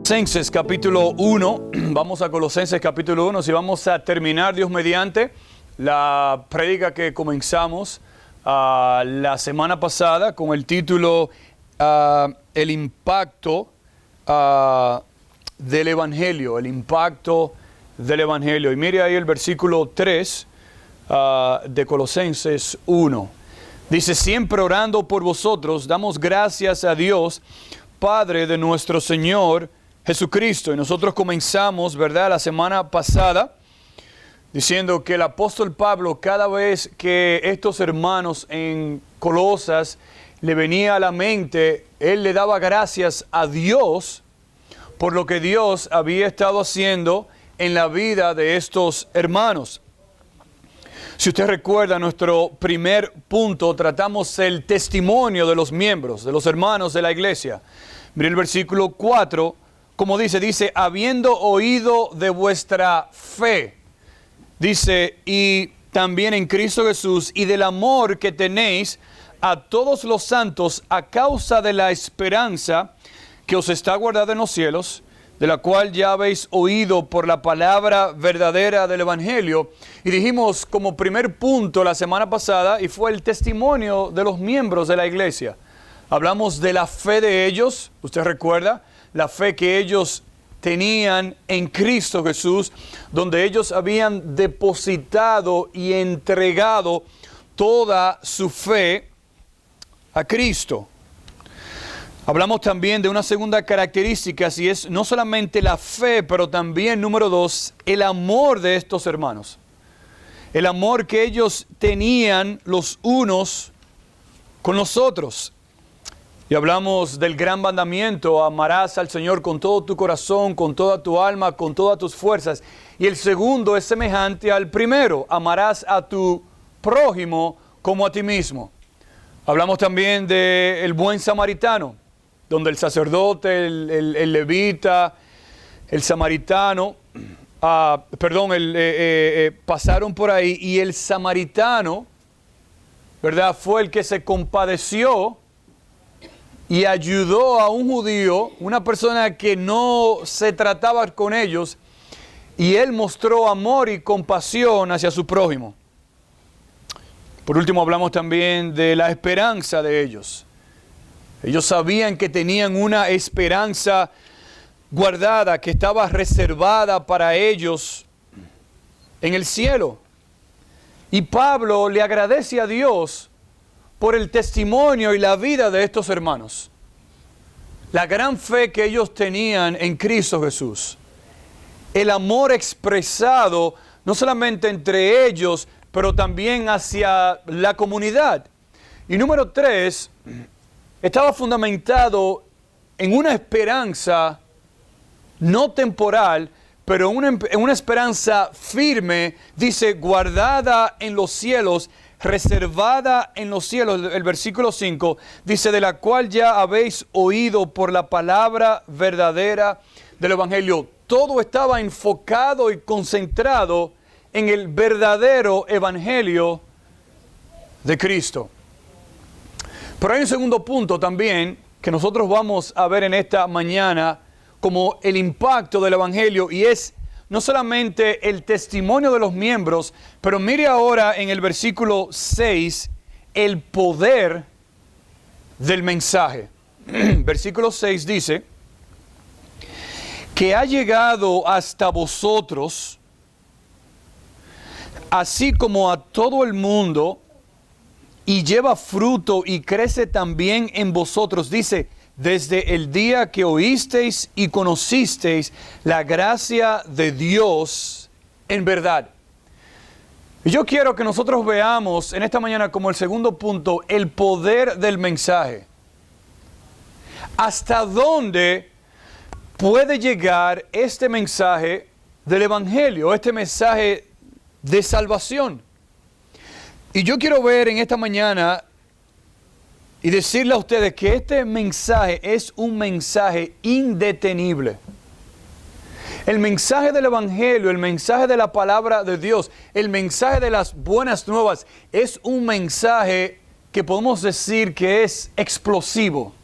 Colosenses capítulo 1, vamos a Colosenses capítulo 1, si vamos a terminar Dios mediante la prédica que comenzamos la semana pasada con el título El impacto del Evangelio, el impacto del Evangelio. Y mire ahí el versículo 3 de Colosenses 1. Dice: siempre orando por vosotros, damos gracias a Dios, Padre de nuestro Señor Jesucristo. Y nosotros comenzamos, ¿verdad?, la semana pasada diciendo que el apóstol Pablo, cada vez que estos hermanos en Colosas le venía a la mente, él le daba gracias a Dios por lo que Dios había estado haciendo en la vida de estos hermanos. Si usted recuerda, nuestro primer punto, tratamos el testimonio de los miembros, de los hermanos de la iglesia. Mire el versículo 4, como dice, habiendo oído de vuestra fe, dice, y también en Cristo Jesús, y del amor que tenéis a todos los santos a causa de la esperanza que os está guardada en los cielos, de la cual ya habéis oído por la palabra verdadera del Evangelio. Y dijimos como primer punto la semana pasada, y fue el testimonio de los miembros de la iglesia. Hablamos de la fe de ellos, usted recuerda, la fe que ellos tenían en Cristo Jesús, donde ellos habían depositado y entregado toda su fe a Cristo. Hablamos también de una segunda característica, y es no solamente la fe, pero también, número 2, el amor de estos hermanos. El amor que ellos tenían los unos con los otros. Y hablamos del gran mandamiento: amarás al Señor con todo tu corazón, con toda tu alma, con todas tus fuerzas. Y el segundo es semejante al primero: amarás a tu prójimo como a ti mismo. Hablamos también del buen samaritano, donde el sacerdote, el levita, el samaritano, pasaron por ahí, y el samaritano, ¿verdad?, fue el que se compadeció y ayudó a un judío, una persona que no se trataba con ellos, y él mostró amor y compasión hacia su prójimo. Por último, hablamos también de la esperanza de ellos. Ellos sabían que tenían una esperanza guardada, que estaba reservada para ellos en el cielo. Y Pablo le agradece a Dios por el testimonio y la vida de estos hermanos. La gran fe que ellos tenían en Cristo Jesús. El amor expresado no solamente entre ellos, pero también hacia la comunidad. Y número 3, estaba fundamentado en una esperanza no temporal, pero en una esperanza firme, dice, guardada en los cielos, reservada en los cielos. El versículo 5 dice: de la cual ya habéis oído por la palabra verdadera del Evangelio. Todo estaba enfocado y concentrado en el verdadero Evangelio de Cristo. Pero hay un segundo punto también que nosotros vamos a ver en esta mañana como el impacto del Evangelio, y es no solamente el testimonio de los miembros, pero mire ahora en el versículo 6 el poder del mensaje. Versículo 6 dice: que ha llegado hasta vosotros, así como a todo el mundo, y lleva fruto y crece también en vosotros. Dice: desde el día que oísteis y conocisteis la gracia de Dios en verdad. Y yo quiero que nosotros veamos en esta mañana como el segundo punto el poder del mensaje. ¿Hasta dónde puede llegar este mensaje del Evangelio, este mensaje de salvación? Y yo quiero ver en esta mañana y decirle a ustedes que este mensaje es un mensaje indetenible. El mensaje del Evangelio, el mensaje de la palabra de Dios, el mensaje de las buenas nuevas, es un mensaje que podemos decir que es explosivo.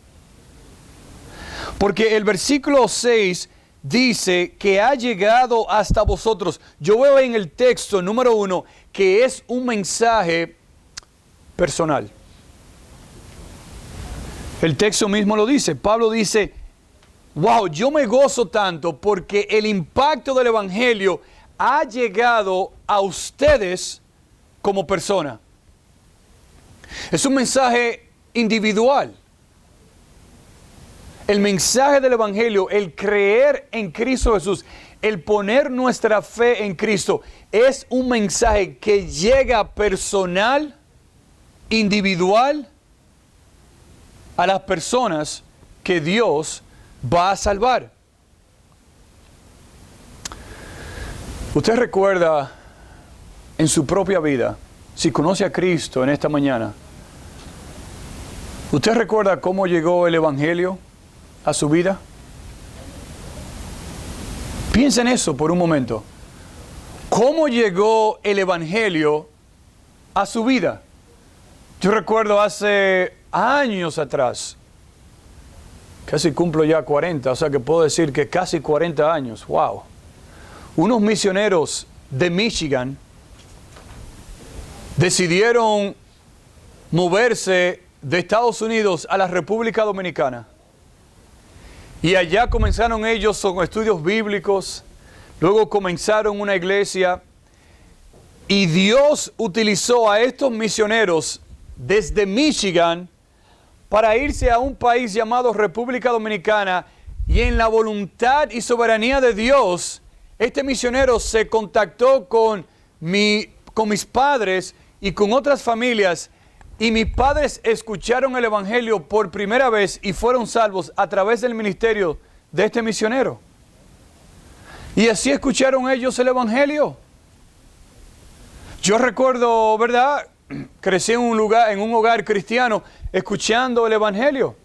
Porque el versículo 6 dice que ha llegado hasta vosotros. Yo veo en el texto número 1 que es un mensaje personal. El texto mismo lo dice. Pablo dice, wow, yo me gozo tanto porque el impacto del Evangelio ha llegado a ustedes como persona. Es un mensaje individual. El mensaje del Evangelio, el creer en Cristo Jesús, el poner nuestra fe en Cristo, es un mensaje que llega personal, individual, a las personas que Dios va a salvar. Usted recuerda en su propia vida, si conoce a Cristo en esta mañana, ¿usted recuerda cómo llegó el Evangelio a su vida? Piensa en eso por un momento. ¿Cómo llegó el Evangelio a su vida? Yo recuerdo hace años atrás, casi cumplo ya 40, o sea que puedo decir que casi 40 años, wow. Unos misioneros de Michigan decidieron moverse de Estados Unidos a la República Dominicana. Y allá comenzaron ellos con estudios bíblicos, luego comenzaron una iglesia y Dios utilizó a estos misioneros desde Michigan para irse a un país llamado República Dominicana, y en la voluntad y soberanía de Dios, este misionero se contactó con mis padres y con otras familias, y mis padres escucharon el Evangelio por primera vez y fueron salvos a través del ministerio de este misionero. Y así escucharon ellos el Evangelio. Yo recuerdo, ¿verdad?, crecí en un hogar cristiano escuchando el Evangelio.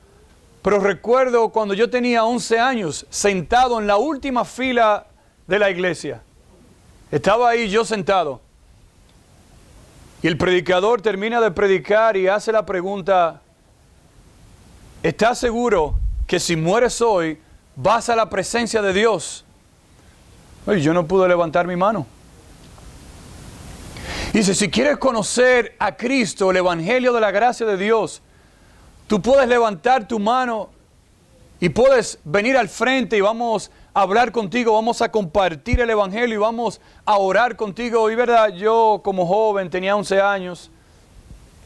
Pero recuerdo cuando yo tenía 11 años, sentado en la última fila de la iglesia. Estaba ahí yo sentado. Y el predicador termina de predicar y hace la pregunta, ¿estás seguro que si mueres hoy vas a la presencia de Dios? Y yo no pude levantar mi mano. Dice, si quieres conocer a Cristo, el Evangelio de la gracia de Dios, tú puedes levantar tu mano y puedes venir al frente y vamos a hablar contigo, vamos a compartir el Evangelio y vamos a orar contigo. Y verdad, yo como joven, tenía 11 años,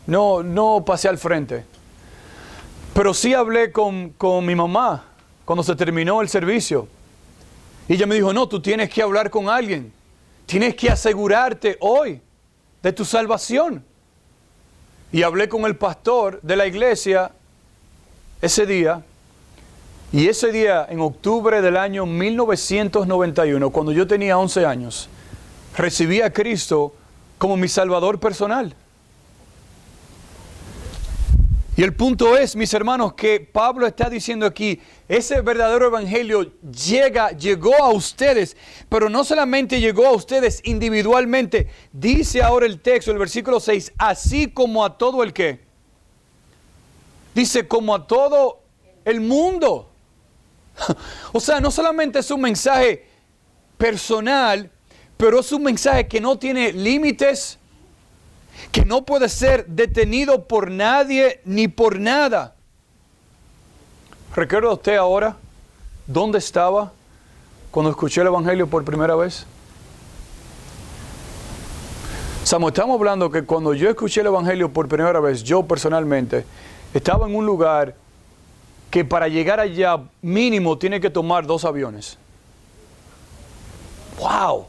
no pasé al frente. Pero sí hablé con mi mamá cuando se terminó el servicio. Y ella me dijo, no, tú tienes que hablar con alguien. Tienes que asegurarte hoy de tu salvación. Y hablé con el pastor de la iglesia ese día. Y ese día, en octubre del año 1991, cuando yo tenía 11 años, recibí a Cristo como mi Salvador personal. Y el punto es, mis hermanos, que Pablo está diciendo aquí, ese verdadero evangelio llegó a ustedes, pero no solamente llegó a ustedes individualmente, dice ahora el texto, el versículo 6, así como a todo el ¿qué? Dice, como a todo el mundo. O sea, no solamente es un mensaje personal, pero es un mensaje que no tiene límites, que no puede ser detenido por nadie ni por nada. ¿Recuerda usted ahora dónde estaba cuando escuché el Evangelio por primera vez? Estamos hablando que cuando yo escuché el Evangelio por primera vez, yo personalmente, estaba en un lugar que para llegar allá mínimo tiene que tomar 2 aviones. ¡Wow!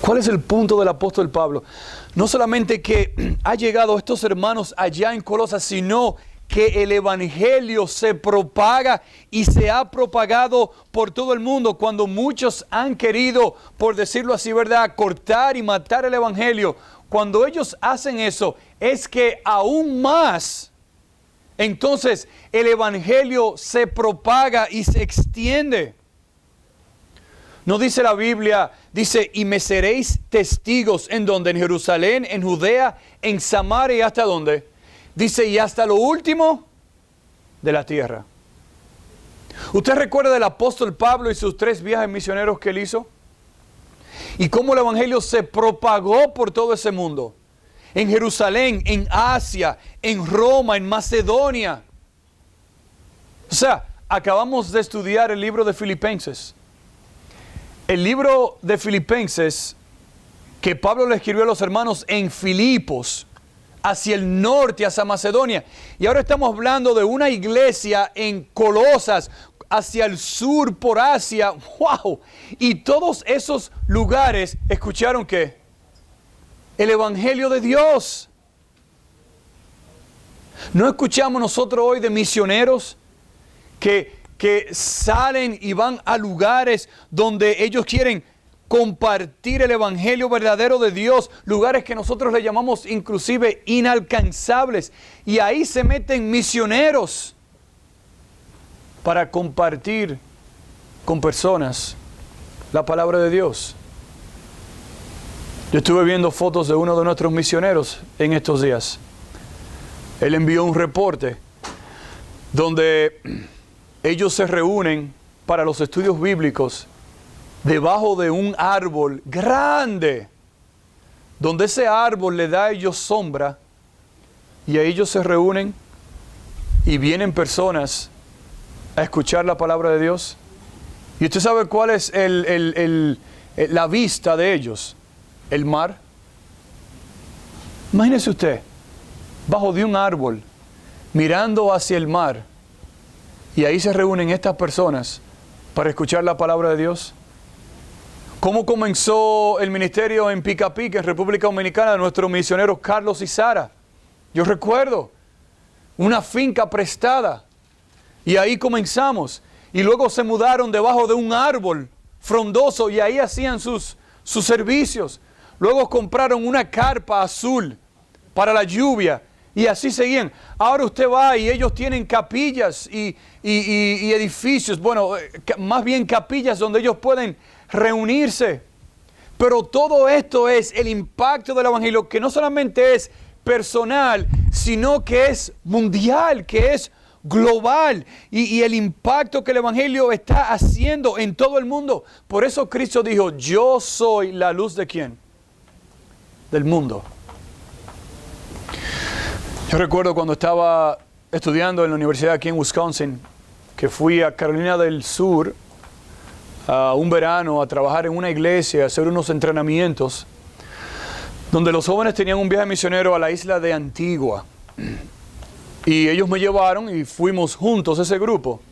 ¿Cuál es el punto del apóstol Pablo? No solamente que ha llegado estos hermanos allá en Colosas, sino que el evangelio se propaga y se ha propagado por todo el mundo. Cuando muchos han querido, por decirlo así, ¿verdad?, cortar y matar el evangelio, cuando ellos hacen eso, es que aún más, entonces el evangelio se propaga y se extiende. No dice la Biblia, dice, y me seréis testigos, ¿en dónde? En Jerusalén, en Judea, en Samaria, ¿y hasta dónde? Dice, y hasta lo último de la tierra. ¿Usted recuerda del apóstol Pablo y sus 3 viajes misioneros que él hizo? Y cómo el evangelio se propagó por todo ese mundo. En Jerusalén, en Asia, en Roma, en Macedonia. O sea, acabamos de estudiar el libro de Filipenses. El libro de Filipenses que Pablo le escribió a los hermanos en Filipos, hacia el norte, hacia Macedonia. Y ahora estamos hablando de una iglesia en Colosas, hacia el sur, por Asia. ¡Wow! Y todos esos lugares escucharon ¿qué? El evangelio de Dios. ¿No escuchamos nosotros hoy de misioneros que salen y van a lugares donde ellos quieren compartir el evangelio verdadero de Dios, lugares que nosotros le llamamos inclusive inalcanzables, y ahí se meten misioneros para compartir con personas la palabra de Dios? Yo estuve viendo fotos de uno de nuestros misioneros en estos días. Él envió un reporte donde ellos se reúnen para los estudios bíblicos debajo de un árbol grande, donde ese árbol le da a ellos sombra, y a ellos se reúnen y vienen personas a escuchar la palabra de Dios. ¿Y usted sabe cuál es la vista de ellos? El mar. Imagínese usted, bajo de un árbol, mirando hacia el mar, y ahí se reúnen estas personas para escuchar la palabra de Dios. ¿Cómo comenzó el ministerio en Pica Pica, en República Dominicana, de nuestros misioneros Carlos y Sara? Yo recuerdo una finca prestada, y ahí comenzamos. Y luego se mudaron debajo de un árbol frondoso, y ahí hacían sus servicios. Luego compraron una carpa azul para la lluvia, y así seguían. Ahora usted va y ellos tienen capillas y edificios, bueno, más bien capillas donde ellos pueden reunirse. Pero todo esto es el impacto del evangelio, que no solamente es personal, sino que es mundial, que es global, y el impacto que el evangelio está haciendo en todo el mundo. Por eso Cristo dijo: yo soy la luz ¿de quién? Del mundo. Yo recuerdo cuando estaba estudiando en la universidad aquí en Wisconsin, que fui a Carolina del Sur a un verano a trabajar en una iglesia, a hacer unos entrenamientos, donde los jóvenes tenían un viaje misionero a la isla de Antigua. Y ellos me llevaron y fuimos juntos, ese grupo.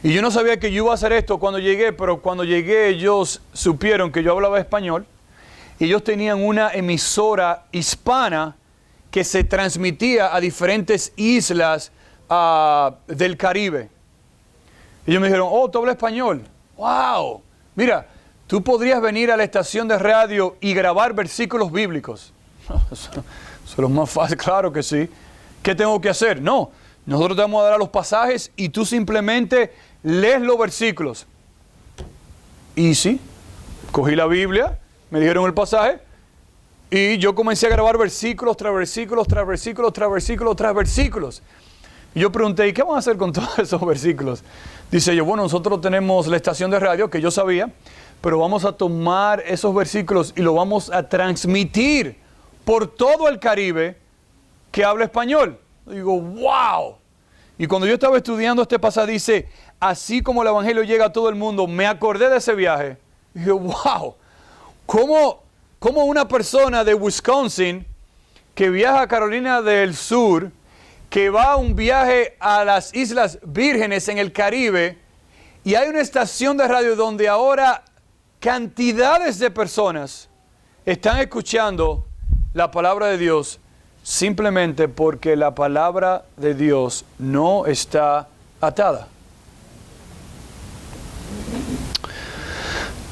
Y yo no sabía que yo iba a hacer esto cuando llegué, pero cuando llegué ellos supieron que yo hablaba español. Y ellos tenían una emisora hispana que se transmitía a diferentes islas del Caribe. Y ellos me dijeron: oh, ¿tú hablas español? ¡Wow! Mira, tú podrías venir a la estación de radio y grabar versículos bíblicos. Eso es lo más fácil, claro que sí. ¿Qué tengo que hacer? No, nosotros te vamos a dar los pasajes y tú simplemente lees los versículos. Y sí, cogí la Biblia, me dijeron el pasaje, y yo comencé a grabar versículos tras versículos, tras versículos, tras versículos, tras versículos. Y yo pregunté: ¿y qué vamos a hacer con todos esos versículos? Dice yo: bueno, nosotros tenemos la estación de radio, que yo sabía, pero vamos a tomar esos versículos y lo vamos a transmitir por todo el Caribe que habla español. Digo: wow. Y cuando yo estaba estudiando este pasaje, dice: así como el evangelio llega a todo el mundo, me acordé de ese viaje. Y dije: wow. ¿Cómo una persona de Wisconsin que viaja a Carolina del Sur, que va a un viaje a las Islas Vírgenes en el Caribe, y hay una estación de radio donde ahora cantidades de personas están escuchando la palabra de Dios, simplemente porque la palabra de Dios no está atada?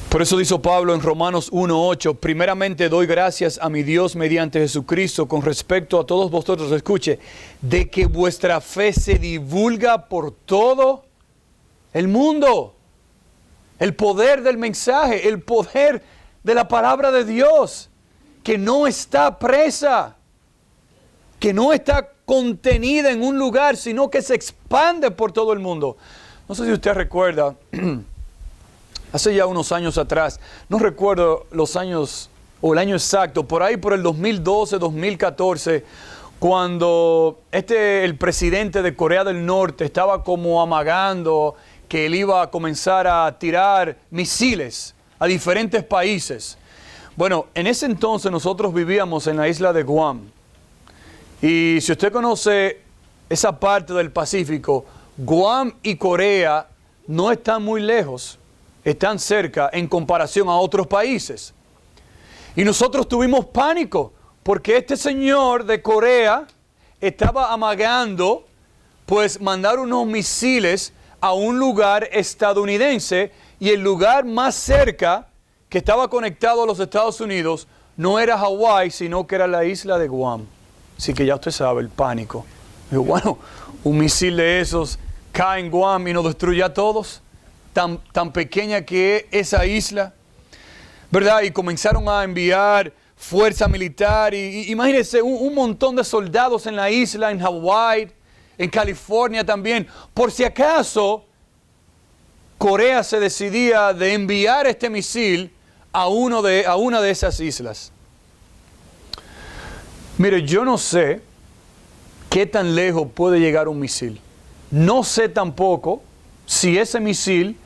Por eso dice Pablo en Romanos 1:8: primeramente doy gracias a mi Dios mediante Jesucristo con respecto a todos vosotros, escuche, de que vuestra fe se divulga por todo el mundo. El poder del mensaje, el poder de la palabra de Dios, que no está presa. que no está contenida en un lugar, sino que se expande por todo el mundo. No sé si usted recuerda, hace ya unos años atrás, no recuerdo los años o el año exacto, por ahí por el 2012, 2014, cuando el presidente de Corea del Norte estaba como amagando que él iba a comenzar a tirar misiles a diferentes países. Bueno, en ese entonces nosotros vivíamos en la isla de Guam. Y si usted conoce esa parte del Pacífico, Guam y Corea no están muy lejos, están cerca en comparación a otros países. Y nosotros tuvimos pánico porque este señor de Corea estaba amagando, pues, mandar unos misiles a un lugar estadounidense, y el lugar más cerca que estaba conectado a los Estados Unidos no era Hawái, sino que era la isla de Guam. Así que ya usted sabe, el pánico. Digo, bueno, un misil de esos cae en Guam y nos destruye a todos. Tan pequeña que es esa isla, ¿verdad? Y comenzaron a enviar fuerza militar. Y imagínense, un montón de soldados en la isla, en Hawái, en California también. Por si acaso Corea se decidía de enviar este misil a una de esas islas. Mire, yo no sé qué tan lejos puede llegar un misil. No sé tampoco si ese misil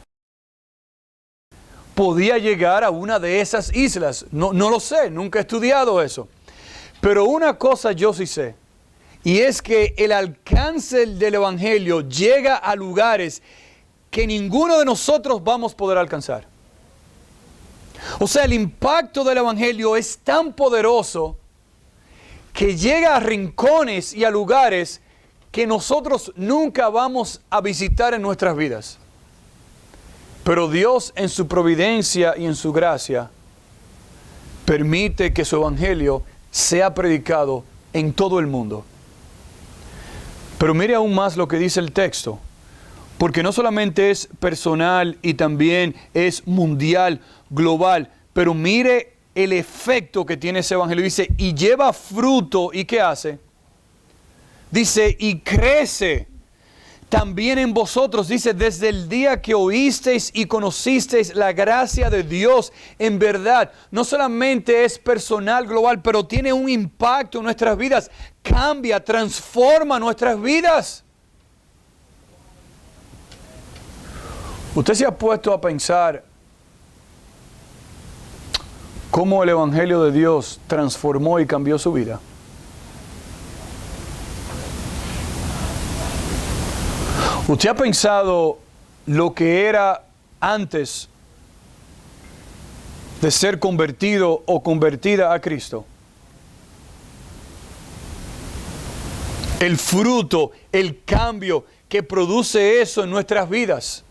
podía llegar a una de esas islas. No lo sé, nunca he estudiado eso. Pero una cosa yo sí sé, y es que el alcance del Evangelio llega a lugares que ninguno de nosotros vamos a poder alcanzar. O sea, el impacto del Evangelio es tan poderoso que llega a rincones y a lugares que nosotros nunca vamos a visitar en nuestras vidas. Pero Dios, en su providencia y en su gracia, permite que su Evangelio sea predicado en todo el mundo. Pero mire aún más lo que dice el texto, porque no solamente es personal y también es mundial, global, pero mire el efecto que tiene ese Evangelio. Dice, y lleva fruto, ¿y qué hace? Dice, y crece también en vosotros. Dice, desde el día que oísteis y conocisteis la gracia de Dios, en verdad, no solamente es personal, global, pero tiene un impacto en nuestras vidas, cambia, transforma nuestras vidas. ¿Usted se ha puesto a pensar cómo el Evangelio de Dios transformó y cambió su vida? ¿Usted ha pensado lo que era antes de ser convertido o convertida a Cristo? El fruto, el cambio que produce eso en nuestras vidas.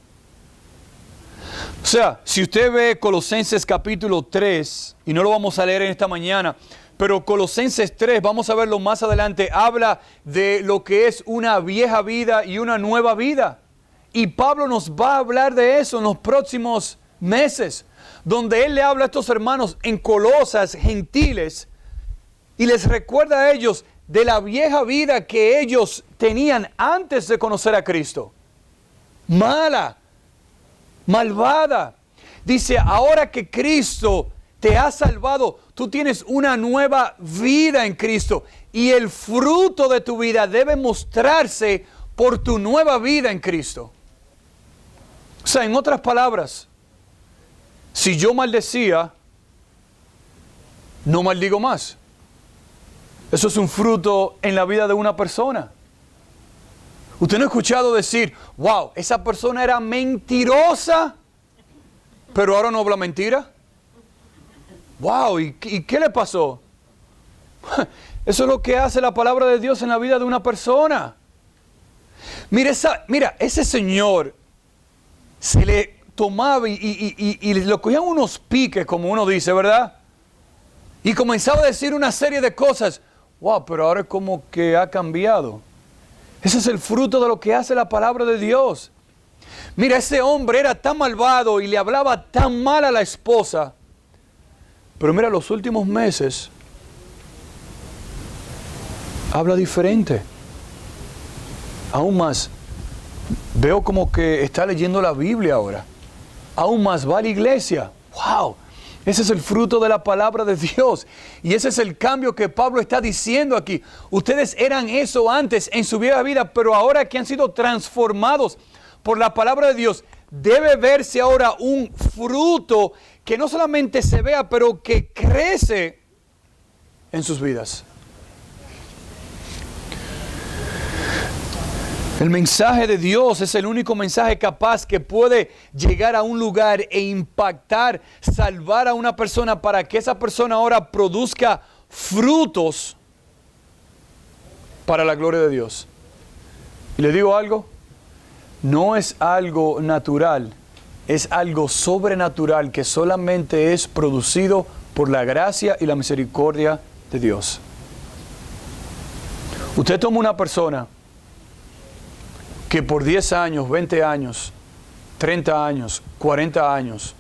O sea, si usted ve Colosenses capítulo 3, y no lo vamos a leer en esta mañana, pero Colosenses 3, vamos a verlo más adelante, habla de lo que es una vieja vida y una nueva vida. Y Pablo nos va a hablar de eso en los próximos meses, donde él le habla a estos hermanos en Colosas, gentiles, y les recuerda a ellos de la vieja vida que ellos tenían antes de conocer a Cristo. Mala, malvada. Dice, ahora que Cristo te ha salvado, tú tienes una nueva vida en Cristo. Y el fruto de tu vida debe mostrarse por tu nueva vida en Cristo. O sea, en otras palabras, si yo maldecía, no maldigo más. Eso es un fruto en la vida de una persona. Usted no ha escuchado decir, wow, esa persona era mentirosa, pero ahora no habla mentira. Wow, ¿y qué le pasó? Eso es lo que hace la palabra de Dios en la vida de una persona. Mira, ese señor se le tomaba y le cogían unos piques, como uno dice, ¿verdad? Y comenzaba a decir una serie de cosas. Wow, pero ahora es como que ha cambiado. Ese es el fruto de lo que hace la palabra de Dios. Mira, ese hombre era tan malvado y le hablaba tan mal a la esposa. Pero mira, los últimos meses habla diferente. Aún más, veo como que está leyendo la Biblia ahora. Aún más, va a la iglesia. ¡Wow! Ese es el fruto de la palabra de Dios. Y ese es el cambio que Pablo está diciendo aquí. Ustedes eran eso antes en su vieja vida, pero ahora que han sido transformados por la palabra de Dios, debe verse ahora un fruto que no solamente se vea, pero que crece en sus vidas. El mensaje de Dios es el único mensaje capaz que puede llegar a un lugar e impactar, salvar a una persona para que esa persona ahora produzca frutos para la gloria de Dios. Y le digo algo, no es algo natural, es algo sobrenatural que solamente es producido por la gracia y la misericordia de Dios. Usted toma una persona que por 10 años, 20 años, 30 años, 40 años,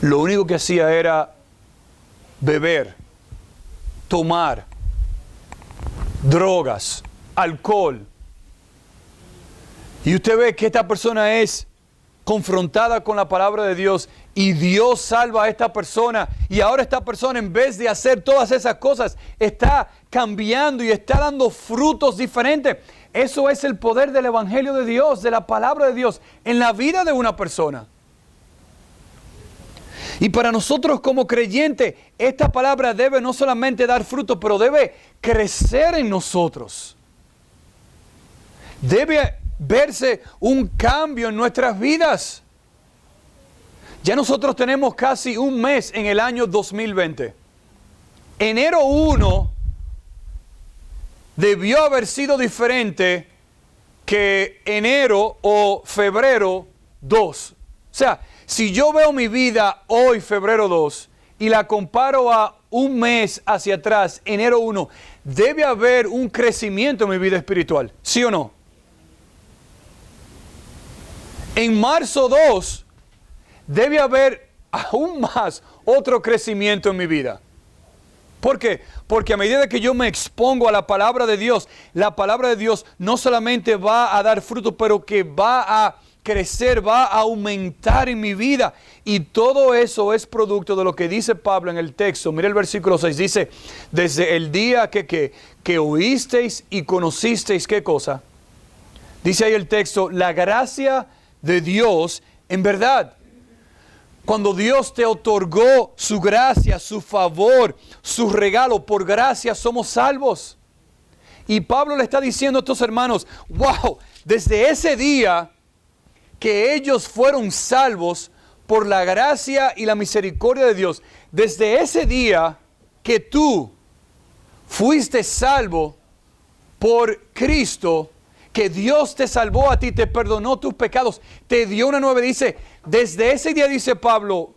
lo único que hacía era beber, tomar, drogas, alcohol. Y usted ve que esta persona es confrontada con la palabra de Dios y Dios salva a esta persona. Y ahora esta persona, en vez de hacer todas esas cosas, está cambiando y está dando frutos diferentes. Eso es el poder del Evangelio de Dios, de la palabra de Dios, en la vida de una persona. Y para nosotros como creyentes, esta palabra debe no solamente dar fruto, pero debe crecer en nosotros. Debe verse un cambio en nuestras vidas. Ya nosotros tenemos casi un mes en el año 2020. Enero 1 debió haber sido diferente que enero o febrero 2. O sea, si yo veo mi vida hoy, febrero 2, y la comparo a un mes hacia atrás, enero 1, debe haber un crecimiento en mi vida espiritual. ¿Sí o no? En marzo 2, debe haber aún más otro crecimiento en mi vida. ¿Por qué? Porque a medida que yo me expongo a la palabra de Dios, la palabra de Dios no solamente va a dar fruto, pero que va a crecer, va a aumentar en mi vida. Y todo eso es producto de lo que dice Pablo en el texto. Mira el versículo 6, dice, desde el día que oísteis y conocisteis, ¿qué cosa? Dice ahí el texto, la gracia de Dios en verdad. Cuando Dios te otorgó su gracia, su favor, su regalo, por gracia somos salvos. Y Pablo le está diciendo a estos hermanos, wow, desde ese día que ellos fueron salvos por la gracia y la misericordia de Dios, desde ese día que tú fuiste salvo por Cristo, que Dios te salvó a ti, te perdonó tus pecados, te dio una nueva, dice, desde ese día, dice Pablo,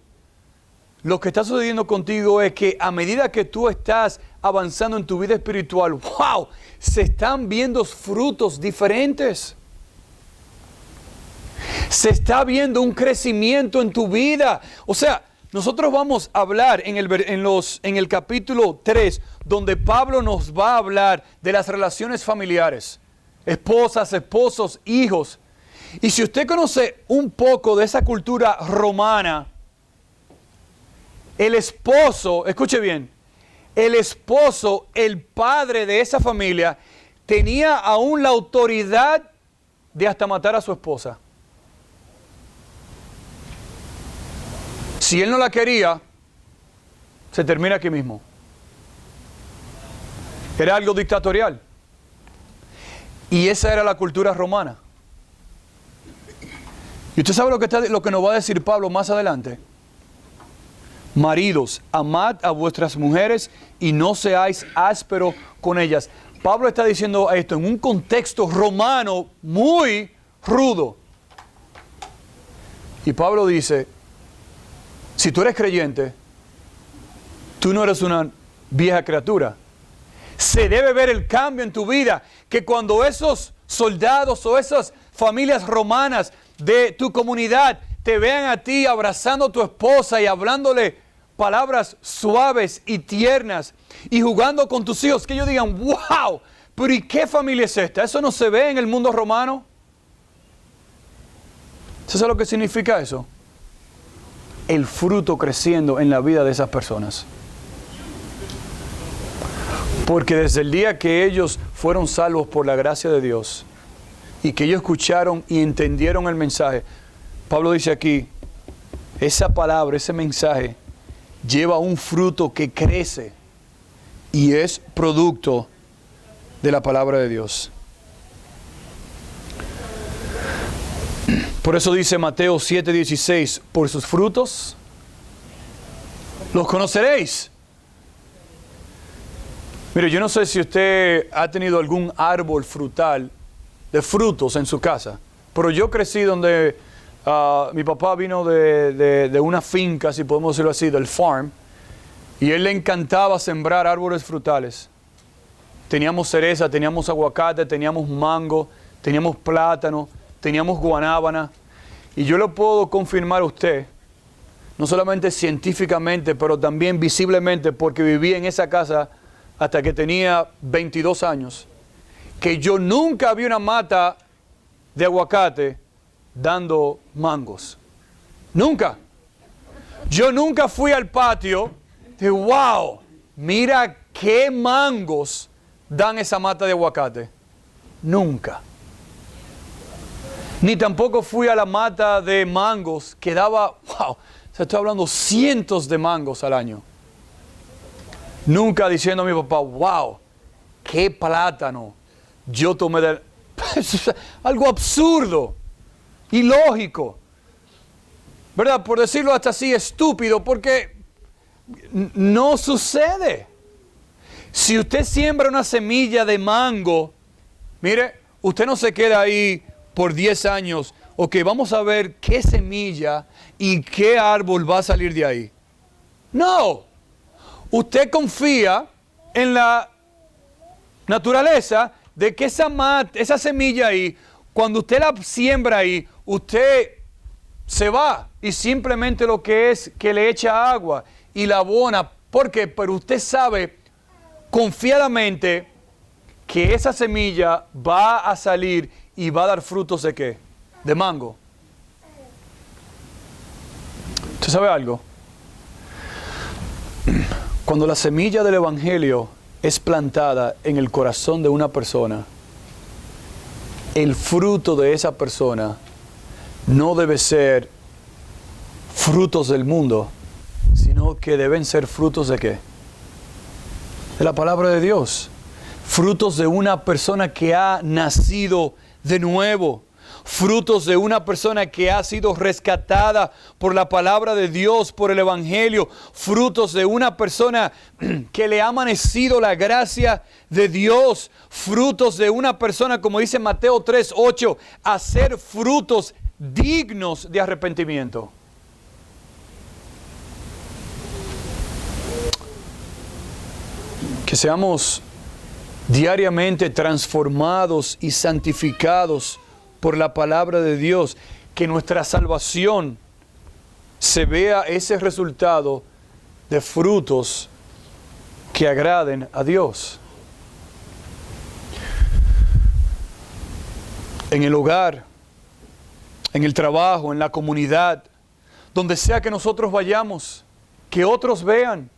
lo que está sucediendo contigo es que a medida que tú estás avanzando en tu vida espiritual, wow, se están viendo frutos diferentes. Se está viendo un crecimiento en tu vida. O sea, nosotros vamos a hablar en el capítulo 3, donde Pablo nos va a hablar de las relaciones familiares. Esposas, esposos, hijos. Y si usted conoce un poco de esa cultura romana, el esposo, escuche bien, el esposo, el padre de esa familia, tenía aún la autoridad de hasta matar a su esposa. Si él no la quería, se termina aquí mismo. Era algo dictatorial. Y esa era la cultura romana. Y usted sabe lo que nos va a decir Pablo más adelante. Maridos, amad a vuestras mujeres y no seáis ásperos con ellas. Pablo está diciendo esto en un contexto romano muy rudo. Y Pablo dice, si tú eres creyente, tú no eres una vieja criatura. Se debe ver el cambio en tu vida, que cuando esos soldados o esas familias romanas de tu comunidad te vean a ti abrazando a tu esposa y hablándole palabras suaves y tiernas y jugando con tus hijos, que ellos digan, wow, pero ¿y qué familia es esta? ¿Eso no se ve en el mundo romano? ¿Sabes lo que significa eso? El fruto creciendo en la vida de esas personas. Porque desde el día que ellos fueron salvos por la gracia de Dios y que ellos escucharon y entendieron el mensaje, Pablo dice aquí, esa palabra, ese mensaje, lleva un fruto que crece y es producto de la palabra de Dios. Por eso dice Mateo 7:16, por sus frutos los conoceréis. Mire, yo no sé si usted ha tenido algún árbol frutal de frutos en su casa, pero yo crecí donde mi papá vino de una finca, si podemos decirlo así, del farm, y él le encantaba sembrar árboles frutales. Teníamos cereza, teníamos aguacate, teníamos mango, teníamos plátano, teníamos guanábana, y yo lo puedo confirmar a usted, no solamente científicamente, pero también visiblemente, porque viví en esa casa hasta que tenía 22 años, que yo nunca vi una mata de aguacate dando mangos. Nunca. Yo nunca fui al patio de wow, mira qué mangos dan esa mata de aguacate. Nunca. Ni tampoco fui a la mata de mangos que daba, wow, estoy hablando cientos de mangos al año. Nunca diciendo a mi papá, wow, qué plátano yo tomé de... algo absurdo, ilógico, ¿verdad? Por decirlo hasta así, estúpido, porque no sucede. Si usted siembra una semilla de mango, mire, usted no se queda ahí por 10 años, ok, vamos a ver qué semilla y qué árbol va a salir de ahí. No, usted confía en la naturaleza de que esa semilla ahí, cuando usted la siembra ahí, usted se va y simplemente lo que es que le echa agua y la abona. ¿Por qué? Pero usted sabe confiadamente que esa semilla va a salir y va a dar frutos ¿de qué? De mango. ¿Usted sabe algo? Cuando la semilla del Evangelio es plantada en el corazón de una persona, el fruto de esa persona no debe ser frutos del mundo, sino que deben ser frutos ¿de qué? De la palabra de Dios. Frutos de una persona que ha nacido de nuevo. Frutos de una persona que ha sido rescatada por la palabra de Dios, por el Evangelio. Frutos de una persona que le ha amanecido la gracia de Dios. Frutos de una persona, como dice Mateo 3:8, hacer frutos dignos de arrepentimiento. Que seamos diariamente transformados y santificados por la palabra de Dios, que nuestra salvación se vea ese resultado de frutos que agraden a Dios. En el hogar, en el trabajo, en la comunidad, donde sea que nosotros vayamos, que otros vean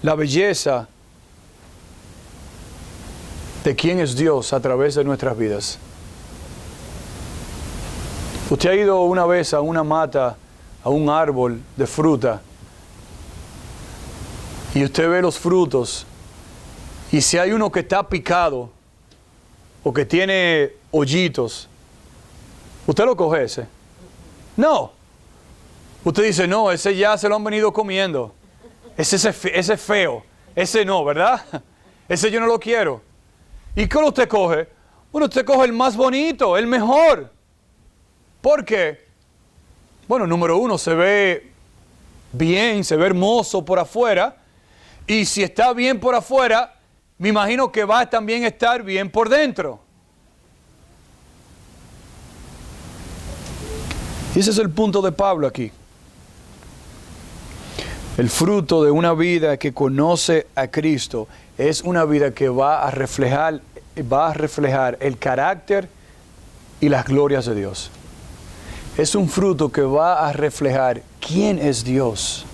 la belleza de quién es Dios a través de nuestras vidas. Usted ha ido una vez a una mata, a un árbol de fruta, y usted ve los frutos, y si hay uno que está picado, o que tiene hoyitos, ¿usted lo coge ese? No. Usted dice, no, ese ya se lo han venido comiendo. Ese es feo. Ese no, ¿verdad? Ese yo no lo quiero. ¿Y qué usted coge? Bueno, usted coge el más bonito, el mejor. ¿Por qué? Bueno, número uno, se ve bien, se ve hermoso por afuera. Y si está bien por afuera, me imagino que va a también estar bien por dentro. Y ese es el punto de Pablo aquí. El fruto de una vida que conoce a Cristo es una vida que va a reflejar el carácter y las glorias de Dios. Es un fruto que va a reflejar quién es Dios.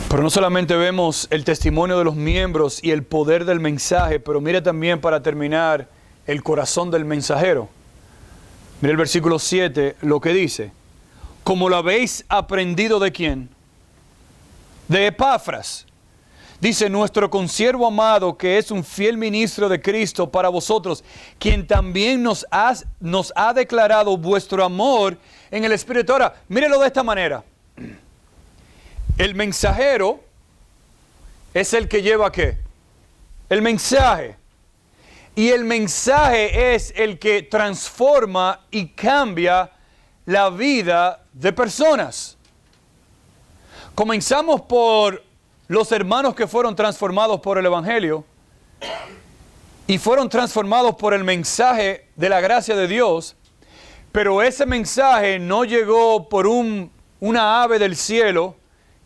Pero no solamente vemos el testimonio de los miembros y el poder del mensaje, pero mire también, para terminar, el corazón del mensajero. Mire el versículo 7, lo que dice: como lo habéis aprendido ¿de quién? De Epafras. Dice: nuestro consiervo amado, que es un fiel ministro de Cristo para vosotros, quien también nos ha declarado vuestro amor en el Espíritu. Ahora, mírelo de esta manera. El mensajero es el que lleva ¿qué? El mensaje. Y el mensaje es el que transforma y cambia la vida de personas. Comenzamos por los hermanos que fueron transformados por el Evangelio y fueron transformados por el mensaje de la gracia de Dios, pero ese mensaje no llegó por una ave del cielo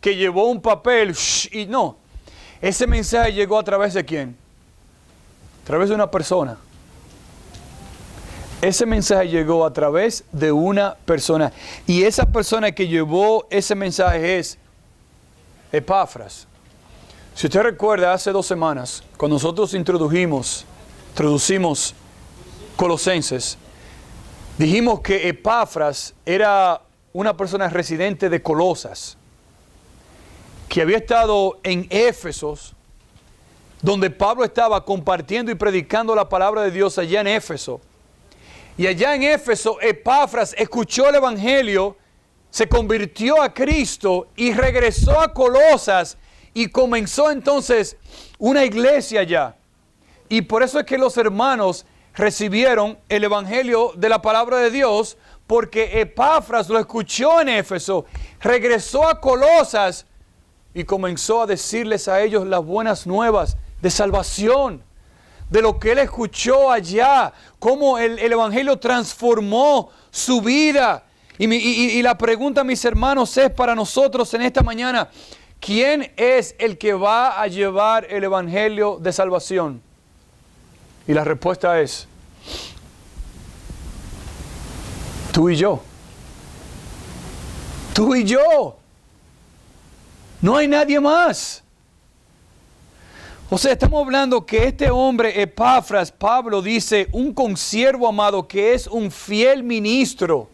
que llevó un papel y no. Ese mensaje llegó a través de ¿quién? A través de una persona. Ese mensaje llegó a través de una persona. Y esa persona que llevó ese mensaje es Epafras. Si usted recuerda, hace 2 semanas, cuando nosotros introducimos Colosenses, dijimos que Epafras era una persona residente de Colosas, que había estado en Éfeso, donde Pablo estaba compartiendo y predicando la palabra de Dios allá en Éfeso. Y allá en Éfeso, Epafras escuchó el Evangelio, se convirtió a Cristo y regresó a Colosas y comenzó entonces una iglesia allá. Y por eso es que los hermanos recibieron el Evangelio de la palabra de Dios, porque Epafras lo escuchó en Éfeso, regresó a Colosas y comenzó a decirles a ellos las buenas nuevas de salvación, de lo que él escuchó allá, cómo el Evangelio transformó su vida. Y la pregunta, mis hermanos, es para nosotros en esta mañana: ¿quién es el que va a llevar el Evangelio de salvación? Y la respuesta es: tú y yo. Tú y yo. No hay nadie más. O sea, estamos hablando que este hombre Epafras, Pablo dice, un consiervo amado, que es un fiel ministro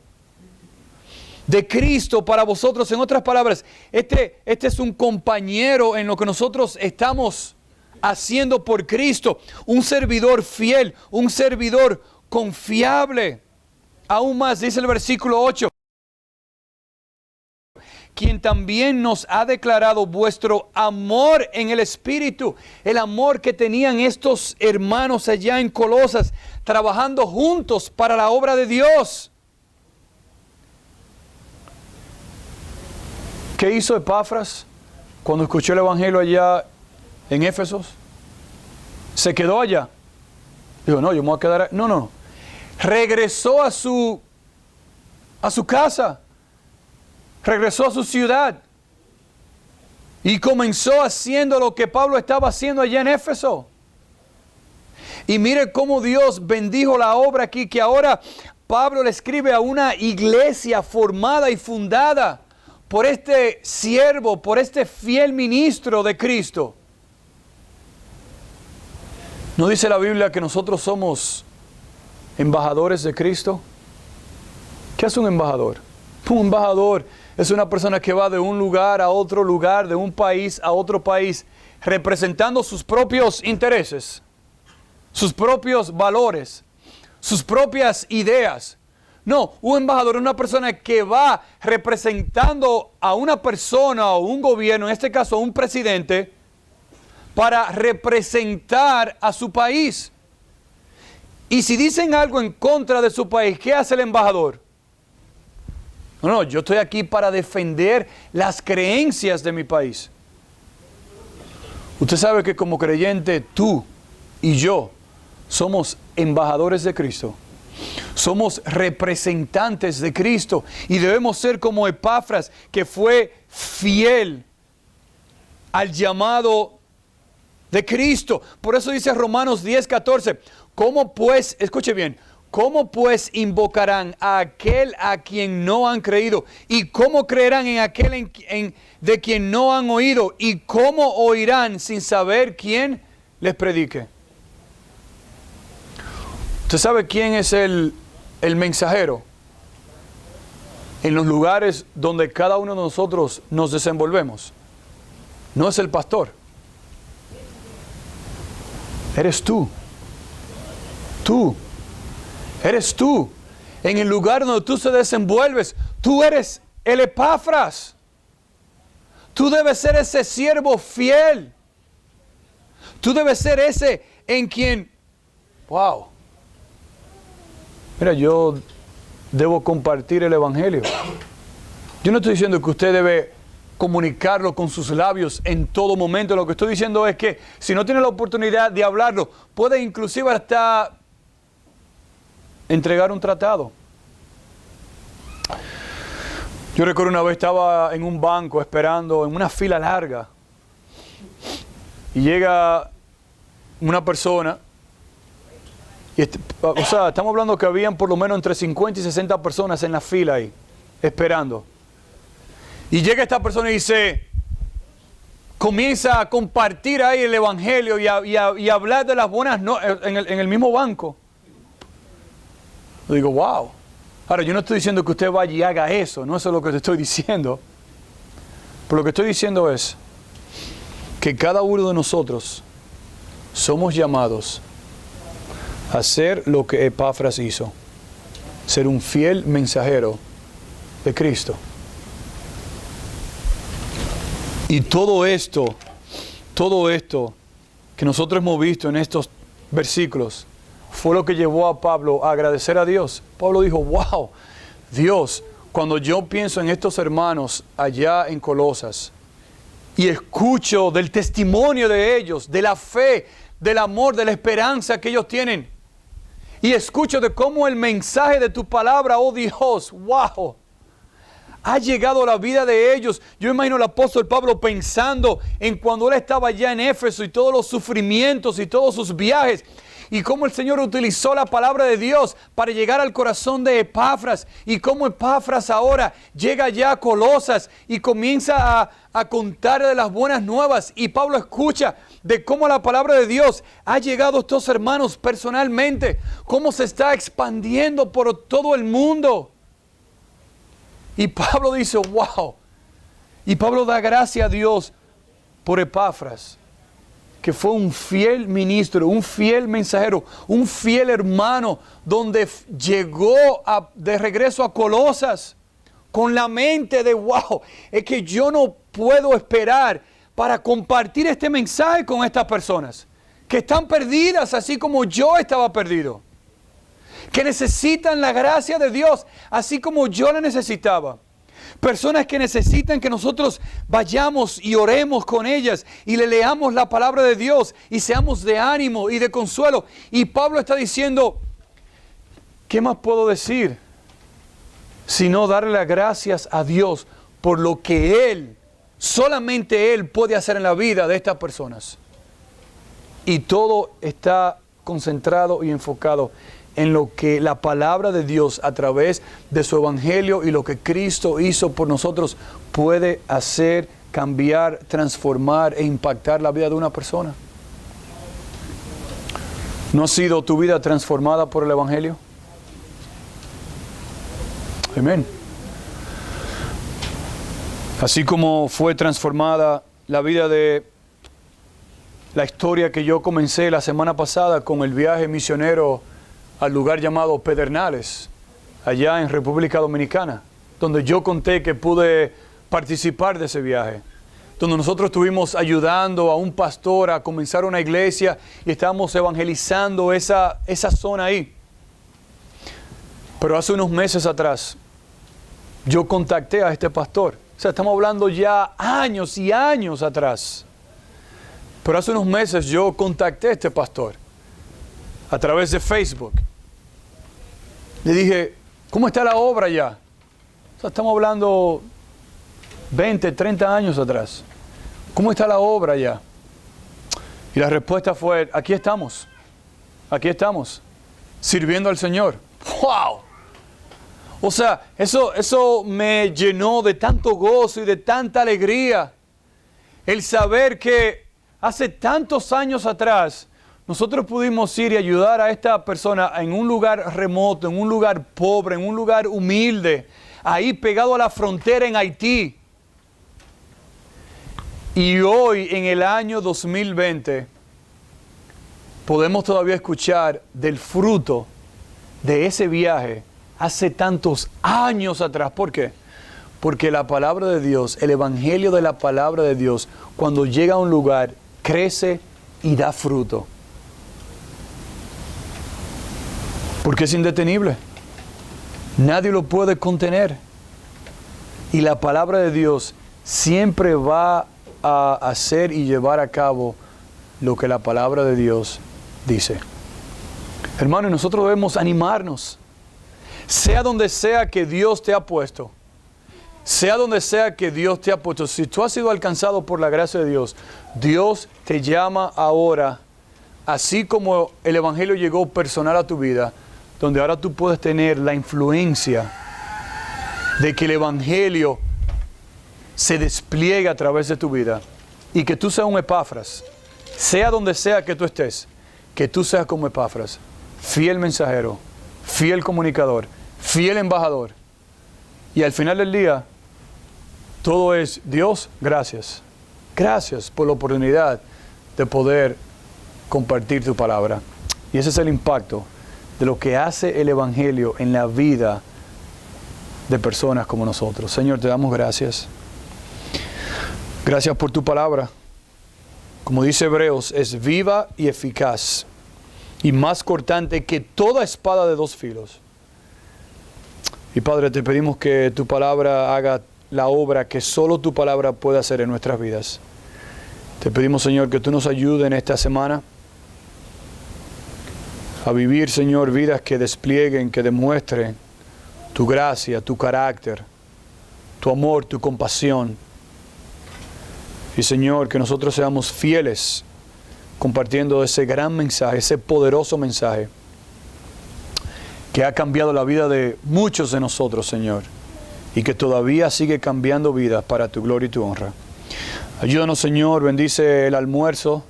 de Cristo para vosotros. En otras palabras, este es un compañero en lo que nosotros estamos haciendo por Cristo. Un servidor fiel, un servidor confiable. Aún más dice el versículo 8. Quien también nos ha declarado vuestro amor en el Espíritu. El amor que tenían estos hermanos allá en Colosas, trabajando juntos para la obra de Dios. ¿Qué hizo Epafras cuando escuchó el Evangelio allá en Éfeso? ¿Se quedó allá? Dijo, no, yo me voy a quedar. No. Regresó a su casa. Regresó a su ciudad y comenzó haciendo lo que Pablo estaba haciendo allá en Éfeso. Y mire cómo Dios bendijo la obra aquí, que ahora Pablo le escribe a una iglesia formada y fundada por este siervo, por este fiel ministro de Cristo. ¿No dice la Biblia que nosotros somos embajadores de Cristo? ¿Qué es un embajador? Un embajador es una persona que va de un lugar a otro lugar, de un país a otro país, representando sus propios intereses, sus propios valores, sus propias ideas. No, un embajador es una persona que va representando a una persona o un gobierno, en este caso a un presidente, para representar a su país. Y si dicen algo en contra de su país, ¿qué hace el embajador? No, yo estoy aquí para defender las creencias de mi país. Usted sabe que como creyente, tú y yo somos embajadores de Cristo. Somos representantes de Cristo y debemos ser como Epafras, que fue fiel al llamado de Cristo. Por eso dice Romanos 10:14, ¿cómo pues, escuche bien, cómo pues invocarán a aquel a quien no han creído? ¿Y cómo creerán en aquel de quien no han oído? ¿Y cómo oirán sin saber quién les predique? ¿Usted sabe quién es el mensajero en los lugares donde cada uno de nosotros nos desenvolvemos? No es el pastor. Eres tú. Tú. Eres tú. En el lugar donde tú se desenvuelves, tú eres el Epafras. Tú debes ser ese siervo fiel. Tú debes ser ese en quien, wow. Mira, yo debo compartir el Evangelio. Yo no estoy diciendo que usted debe comunicarlo con sus labios en todo momento. Lo que estoy diciendo es que si no tiene la oportunidad de hablarlo, puede inclusive hasta entregar un tratado. Yo recuerdo una vez estaba en un banco esperando en una fila larga y llega una persona. O sea, estamos hablando que habían por lo menos entre 50 y 60 personas en la fila ahí, esperando. Y llega esta persona y dice, comienza a compartir ahí el Evangelio y a hablar de las buenas en el mismo banco. Yo digo, wow. Ahora, yo no estoy diciendo que usted vaya y haga eso, no eso es lo que te estoy diciendo. Pero lo que estoy diciendo es que cada uno de nosotros somos llamados hacer lo que Epafras hizo, ser un fiel mensajero de Cristo. Y todo esto que nosotros hemos visto en estos versículos, fue lo que llevó a Pablo a agradecer a Dios. Pablo dijo, wow, Dios, cuando yo pienso en estos hermanos allá en Colosas, y escucho del testimonio de ellos, de la fe, del amor, de la esperanza que ellos tienen, y escucho de cómo el mensaje de tu palabra, oh Dios, wow, ha llegado a la vida de ellos. Yo imagino al apóstol Pablo pensando en cuando él estaba allá en Éfeso y todos los sufrimientos y todos sus viajes, y cómo el Señor utilizó la palabra de Dios para llegar al corazón de Epafras, y cómo Epafras ahora llega ya a Colosas y comienza a contar de las buenas nuevas, y Pablo escucha de cómo la palabra de Dios ha llegado a estos hermanos personalmente, cómo se está expandiendo por todo el mundo. Y Pablo dice, wow. Y Pablo da gracias a Dios por Epafras, que fue un fiel ministro, un fiel mensajero, un fiel hermano, donde llegó de regreso a Colosas con la mente de, wow, es que yo no puedo esperar para compartir este mensaje con estas personas que están perdidas así como yo estaba perdido, que necesitan la gracia de Dios así como yo la necesitaba. Personas que necesitan que nosotros vayamos y oremos con ellas y le leamos la palabra de Dios y seamos de ánimo y de consuelo. Y Pablo está diciendo, ¿qué más puedo decir? Sino darle las gracias a Dios por lo que Él, solamente Él puede hacer en la vida de estas personas. Y todo está concentrado y enfocado en lo que la palabra de Dios a través de su evangelio y lo que Cristo hizo por nosotros puede hacer, cambiar, transformar e impactar la vida de una persona. ¿No ha sido tu vida transformada por el evangelio? Amén. Así como fue transformada la vida de la historia que yo comencé la semana pasada con el viaje misionero al lugar llamado Pedernales, allá en República Dominicana, donde yo conté que pude participar de ese viaje, donde nosotros estuvimos ayudando a un pastor a comenzar una iglesia y estábamos evangelizando esa zona ahí. Pero hace unos meses atrás, yo contacté a este pastor. O sea, estamos hablando ya años y años atrás. Pero hace unos meses yo contacté a este pastor a través de Facebook. Le dije, ¿cómo está la obra ya? O sea, estamos hablando 20, 30 años atrás. ¿Cómo está la obra ya? Y la respuesta fue, aquí estamos, sirviendo al Señor. ¡Wow! O sea, eso me llenó de tanto gozo y de tanta alegría. El saber que hace tantos años atrás, nosotros pudimos ir y ayudar a esta persona en un lugar remoto, en un lugar pobre, en un lugar humilde, ahí pegado a la frontera en Haití. Y hoy, en el año 2020, podemos todavía escuchar del fruto de ese viaje hace tantos años atrás. ¿Por qué? Porque la palabra de Dios, el evangelio de la palabra de Dios, cuando llega a un lugar, crece y da fruto. Porque es indetenible. Nadie lo puede contener. Y la palabra de Dios siempre va a hacer y llevar a cabo lo que la palabra de Dios dice. Hermano, nosotros debemos animarnos. Sea donde sea que Dios te ha puesto. Sea donde sea que Dios te ha puesto. Si tú has sido alcanzado por la gracia de Dios, Dios te llama ahora, así como el evangelio llegó personal a tu vida, donde ahora tú puedes tener la influencia de que el evangelio se despliegue a través de tu vida y que tú seas un Epafras, sea donde sea que tú estés, que tú seas como Epafras, fiel mensajero, fiel comunicador, fiel embajador. Y al final del día, todo es Dios, gracias. Gracias por la oportunidad de poder compartir tu palabra. Y ese es el impacto de lo que hace el evangelio en la vida de personas como nosotros. Señor, te damos gracias. Gracias por tu palabra. Como dice Hebreos, es viva y eficaz y más cortante que toda espada de dos filos. Y Padre, te pedimos que tu palabra haga la obra que solo tu palabra puede hacer en nuestras vidas. Te pedimos, Señor, que tú nos ayudes en esta semana a vivir, Señor, vidas que desplieguen, que demuestren tu gracia, tu carácter, tu amor, tu compasión. Y Señor, que nosotros seamos fieles compartiendo ese gran mensaje, ese poderoso mensaje que ha cambiado la vida de muchos de nosotros, Señor, y que todavía sigue cambiando vidas para tu gloria y tu honra. Ayúdanos, Señor, bendice el almuerzo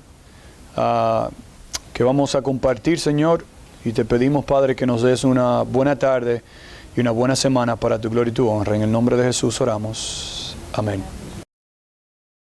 que vamos a compartir, Señor, y te pedimos, Padre, que nos des una buena tarde y una buena semana para tu gloria y tu honra. En el nombre de Jesús oramos. Amén.